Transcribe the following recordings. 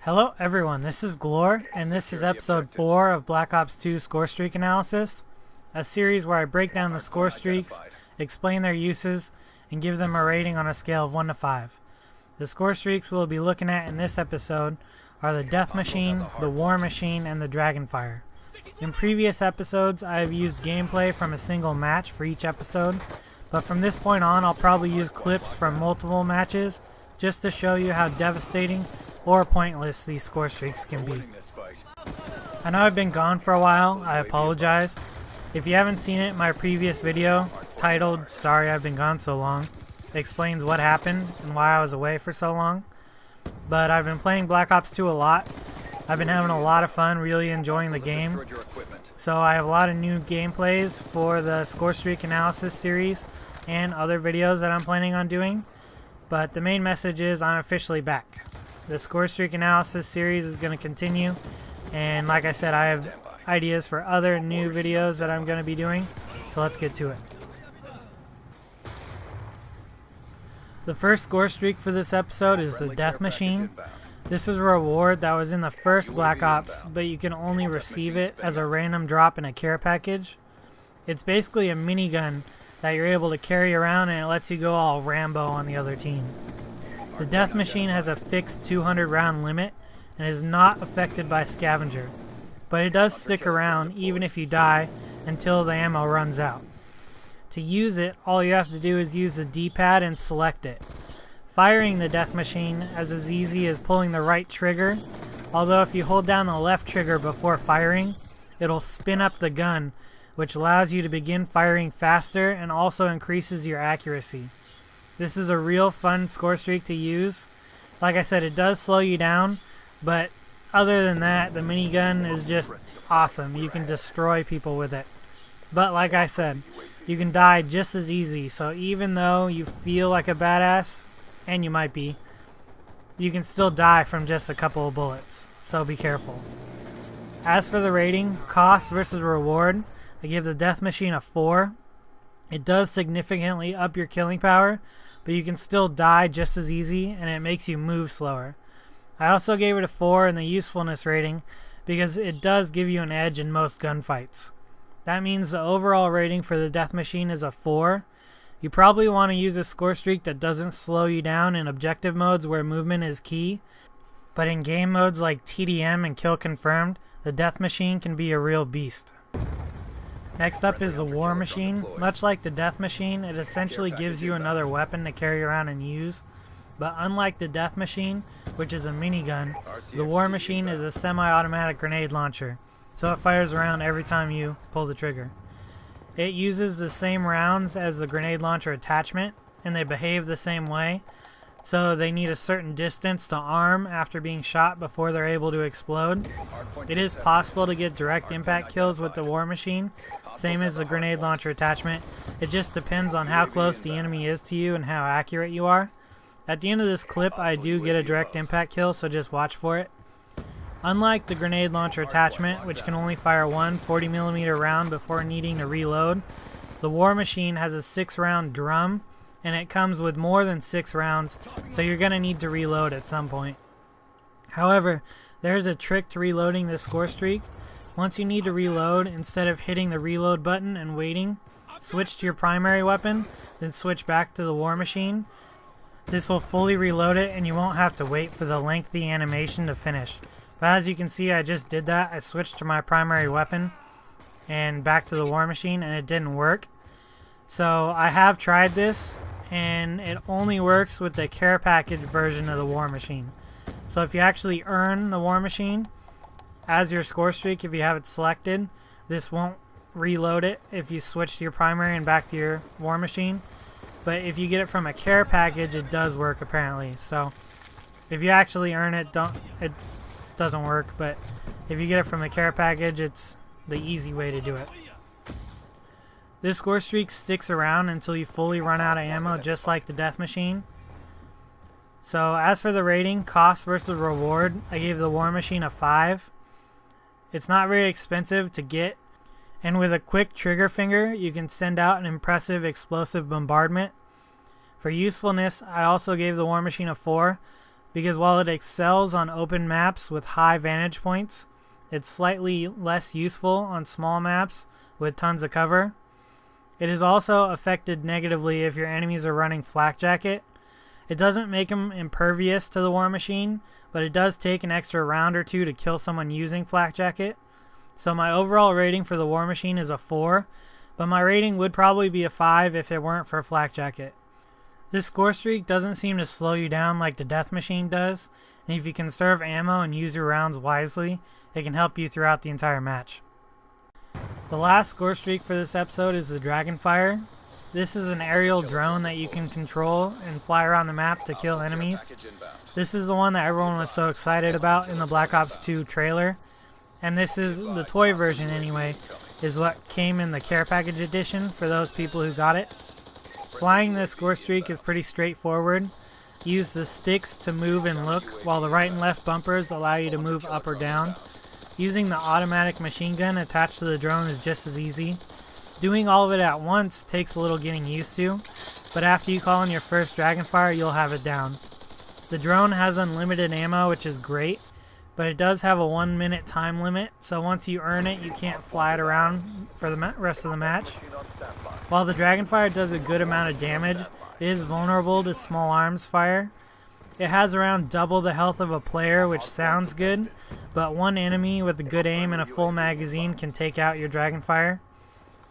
Hello everyone, this is Glor, and this is episode 4 of Black Ops 2 Scorestreak Analysis, a series where I break down the score streaks, explain their uses, and give them a rating on a scale of 1 to 5. The score streaks we'll be looking at in this episode are the Death Machine, the War Machine, and the Dragonfire. In previous episodes, I have used gameplay from a single match for each episode, but from this point on I'll probably use clips from multiple matches just to show you how devastating or pointless these score streaks can be. I know I've been gone for a while, I apologize. If you haven't seen it, my previous video, titled "Sorry I've Been Gone So Long," explains what happened and why I was away for so long. But I've been playing Black Ops 2 a lot. I've been having a lot of fun, really enjoying the game. So I have a lot of new gameplays for the score streak analysis series and other videos that I'm planning on doing. But the main message is I'm officially back. The score streak analysis series is going to continue, and like I said, I have ideas for other new videos that I'm going to be doing, so let's get to it. The first score streak for this episode is the Death Machine. This is a reward that was in the first Black Ops, but you can only receive it as a random drop in a care package. It's basically a minigun that you're able to carry around, and it lets you go all Rambo on the other team. The Death Machine has a fixed 200 round limit and is not affected by Scavenger, but it does stick around even if you die until the ammo runs out. To use it, all you have to do is use the D-pad and select it. Firing the Death Machine is as easy as pulling the right trigger, although if you hold down the left trigger before firing, it'll spin up the gun, which allows you to begin firing faster and also increases your accuracy. This is a real fun score streak to use. Like I said, it does slow you down, but other than that, the minigun is just awesome. You can destroy people with it. But like I said, you can die just as easy, so even though you feel like a badass, and you might be, you can still die from just a couple of bullets, so be careful. As for the rating, cost versus reward, I give the Death Machine a 4. It does significantly up your killing power, but you can still die just as easy, and it makes you move slower. I also gave it a 4 in the usefulness rating because it does give you an edge in most gunfights. That means the overall rating for the Death Machine is a 4. You probably want to use a score streak that doesn't slow you down in objective modes where movement is key, but in game modes like TDM and Kill Confirmed, the Death Machine can be a real beast. Next up is the War Machine. Much like the Death Machine, it essentially gives you another weapon to carry around and use. But unlike the Death Machine, which is a minigun, the War Machine is a semi-automatic grenade launcher, so it fires around every time you pull the trigger. It uses the same rounds as the grenade launcher attachment, and they behave the same way, so they need a certain distance to arm after being shot before they're able to explode. It is possible to get direct impact kills with the War Machine, same as the grenade launcher attachment. It just depends on how close the enemy is to you and how accurate you are. At the end of this clip I do get a direct impact kill, so just watch for it. Unlike the grenade launcher attachment, which can only fire one 40mm round before needing to reload, the War Machine has a 6-round drum, and it comes with more than 6 rounds, so you're going to need to reload at some point. However, there's a trick to reloading this score streak. Once you need to reload, instead of hitting the reload button and waiting, switch to your primary weapon, then switch back to the War Machine. This will fully reload it and you won't have to wait for the lengthy animation to finish. But as you can see, I just did that. I switched to my primary weapon and back to the War Machine, and it didn't work. So I have tried this, and it only works with the care package version of the War Machine. So if you actually earn the War Machine as your score streak, if you have it selected, this won't reload it if you switch to your primary and back to your War Machine. But if you get it from a care package, it does work apparently. So if you actually earn it, it doesn't work, but if you get it from the care package, it's the easy way to do it. This score streak sticks around until you fully run out of ammo, just like the Death Machine. So as for the rating, cost versus reward, I gave the War Machine a 5. It's not very expensive to get, and with a quick trigger finger, you can send out an impressive explosive bombardment. For usefulness, I also gave the War Machine a 4 because while it excels on open maps with high vantage points, it's slightly less useful on small maps with tons of cover. It is also affected negatively if your enemies are running Flak Jacket. It doesn't make them impervious to the War Machine, but it does take an extra round or two to kill someone using Flak Jacket. So my overall rating for the War Machine is a 4, but my rating would probably be a 5 if it weren't for Flak Jacket. This Scorestreak doesn't seem to slow you down like the Death Machine does, and if you conserve ammo and use your rounds wisely, it can help you throughout the entire match. The last Scorestreak for this episode is the Dragonfire. This is an aerial drone that you can control and fly around the map to kill enemies. This is the one that everyone was so excited about in the Black Ops 2 trailer, and this is the toy version anyway, is what came in the care package edition for those people who got it. Flying this Scorestreak is pretty straightforward. Use the sticks to move and look, while the right and left bumpers allow you to move up or down. Using the automatic machine gun attached to the drone is just as easy. Doing all of it at once takes a little getting used to, but after you call in your first Dragonfire, you'll have it down. The drone has unlimited ammo, which is great, but it does have a 1 minute time limit, so once you earn it, you can't fly it around for the rest of the match. While the Dragonfire does a good amount of damage, it is vulnerable to small arms fire. It has around double the health of a player, which sounds good, but one enemy with a good aim and a full magazine can take out your Dragonfire.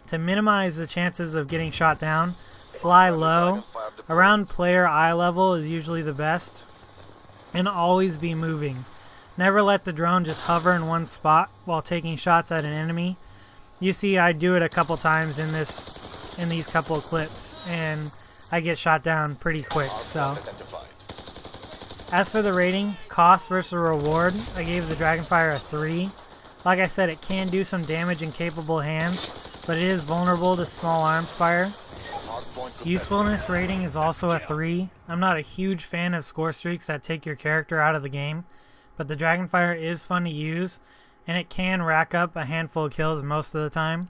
To minimize the chances of getting shot down, fly low. Around player eye level is usually the best, and always be moving. Never let the drone just hover in one spot while taking shots at an enemy. You see, I do it a couple times in these couple of clips, and I get shot down pretty quick. So, as for the rating, cost versus reward, I gave the Dragonfire a 3. Like I said, it can do some damage in capable hands, but it is vulnerable to small arms fire. Usefulness rating is also a 3. I'm not a huge fan of Scorestreaks that take your character out of the game, but the Dragonfire is fun to use, and it can rack up a handful of kills most of the time.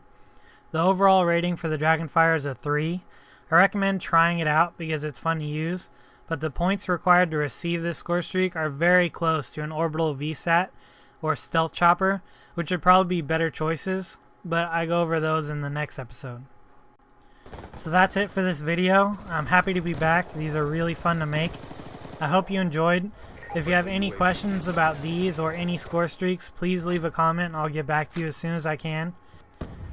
The overall rating for the Dragonfire is a 3. I recommend trying it out because it's fun to use, but the points required to receive this Scorestreak are very close to an orbital VSAT or stealth chopper, which would probably be better choices, but I go over those in the next episode. So that's it for this video. I'm happy to be back. These are really fun to make. I hope you enjoyed. If you have any questions about these or any Scorestreaks, please leave a comment and I'll get back to you as soon as I can.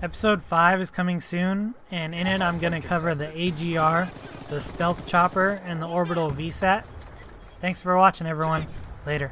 Episode 5 is coming soon, and in it I'm going to cover the AGR, the stealth chopper, and the orbital VSAT. Thanks for watching, everyone. Later.